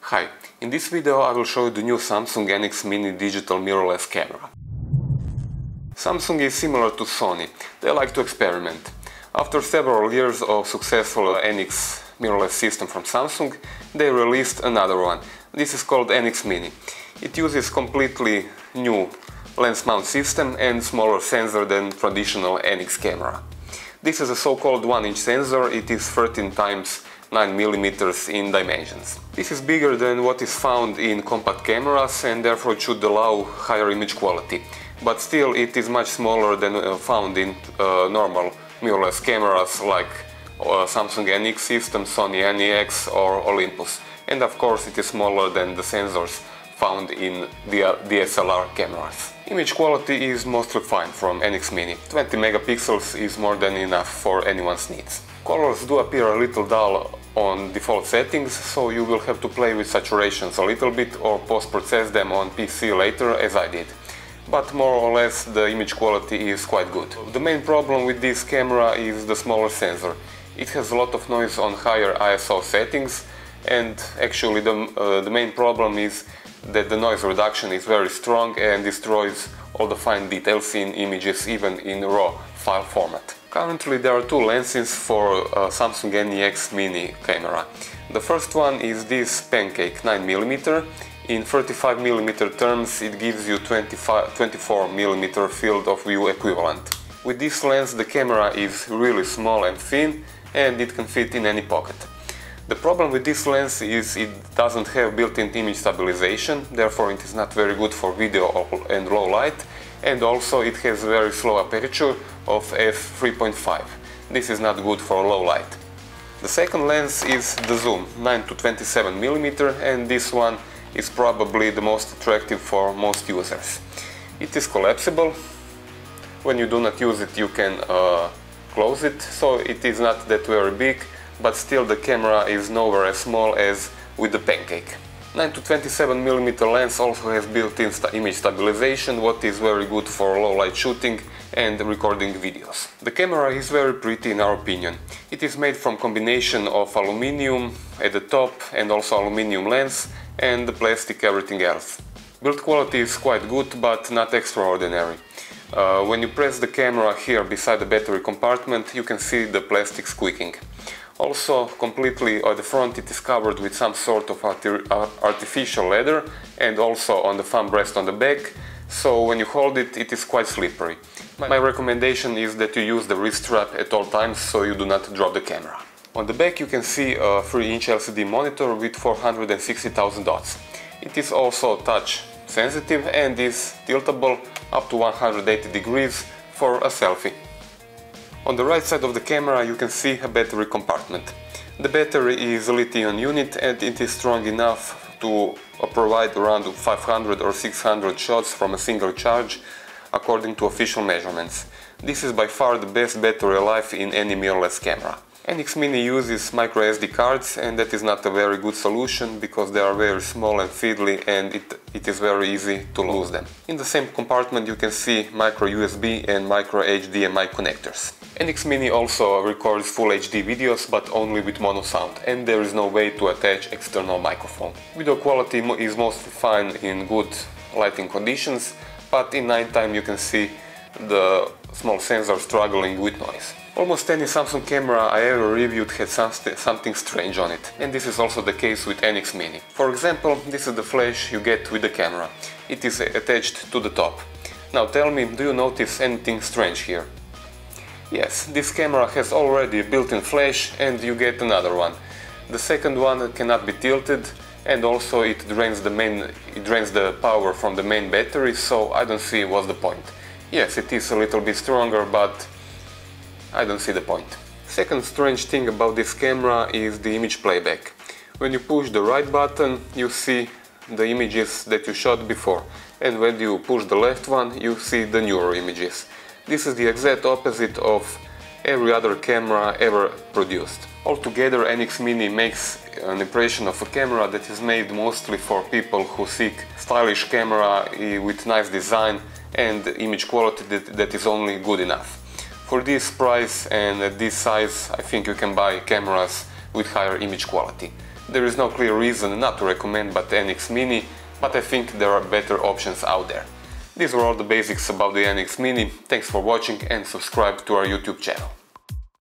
Hi, in this video I will show you the new Samsung NX Mini digital mirrorless camera. Samsung is similar to Sony, they like to experiment. After several years of successful NX mirrorless system from Samsung, they released another one. This is called NX Mini. It uses completely new lens mount system and smaller sensor than traditional NX camera. This is a so-called 1-inch sensor. It is 13 times 9 mm in dimensions. This is bigger than what is found in compact cameras and therefore it should allow higher image quality. But still it is much smaller than found in normal mirrorless cameras like Samsung NX system, Sony NEX or Olympus. And of course it is smaller than the sensors found in DSLR cameras. Image quality is mostly fine from NX Mini. 20 megapixels is more than enough for anyone's needs. Colors do appear a little dull on default settings, so you will have to play with saturations a little bit or post-process them on PC later, as I did. But more or less the image quality is quite good. The main problem with this camera is the smaller sensor. It has a lot of noise on higher ISO settings, and actually the main problem is that the noise reduction is very strong and destroys all the fine details in images, even in RAW file format. Currently there are two lenses for Samsung NEX Mini camera. The first one is this pancake 9mm. In 35mm terms it gives you 24mm field of view equivalent. With this lens the camera is really small and thin and it can fit in any pocket. The problem with this lens is it doesn't have built-in image stabilization, therefore it is not very good for video and low light, and also it has very slow aperture of f3.5. This is not good for low light. The second lens is the zoom, 9 to 27mm, and this one is probably the most attractive for most users. It is collapsible. When you do not use it you can close it, so it is not that very big, but still the camera is nowhere as small as with the pancake. 9 to 27mm lens also has built-in image stabilization, what is very good for low light shooting and recording videos. The camera is very pretty in our opinion. It is made from combination of aluminium at the top and also aluminium lens and the plastic everything else. Build quality is quite good but not extraordinary. When you press the camera here beside the battery compartment you can see the plastic squeaking. Also, completely at the front it is covered with some sort of artificial leather and also on the thumb rest on the back, so when you hold it, it is quite slippery. My recommendation is that you use the wrist strap at all times so you do not drop the camera. On the back you can see a 3-inch LCD monitor with 460,000 dots. It is also touch sensitive and is tiltable up to 180 degrees for a selfie. On the right side of the camera you can see a battery compartment. The battery is a lithium unit and it is strong enough to provide around 500 or 600 shots from a single charge according to official measurements. This is by far the best battery life in any mirrorless camera. NX Mini uses micro SD cards and that is not a very good solution because they are very small and fiddly and it is very easy to lose them. In the same compartment you can see micro USB and micro HDMI connectors. NX Mini also records full HD videos but only with mono sound and there is no way to attach external microphone. Video quality is mostly fine in good lighting conditions, but in nighttime you can see the small sensor struggling with noise. Almost any Samsung camera I ever reviewed had something strange on it, and this is also the case with NX Mini. For example, this is the flash you get with the camera. It is attached to the top. Now tell me, do you notice anything strange here? Yes, this camera has already a built-in flash and you get another one. The second one cannot be tilted and also it drains the power from the main battery, so I don't see what's the point. Yes, it is a little bit stronger, but I don't see the point. Second strange thing about this camera is the image playback. When you push the right button you see the images that you shot before, and when you push the left one you see the newer images. This is the exact opposite of every other camera ever produced. Altogether NX Mini makes an impression of a camera that is made mostly for people who seek stylish camera with nice design and image quality that is only good enough. For this price and at this size I think you can buy cameras with higher image quality. There is no clear reason not to recommend but the NX Mini, but I think there are better options out there. These were all the basics about the NX Mini. Thanks for watching and subscribe to our YouTube channel.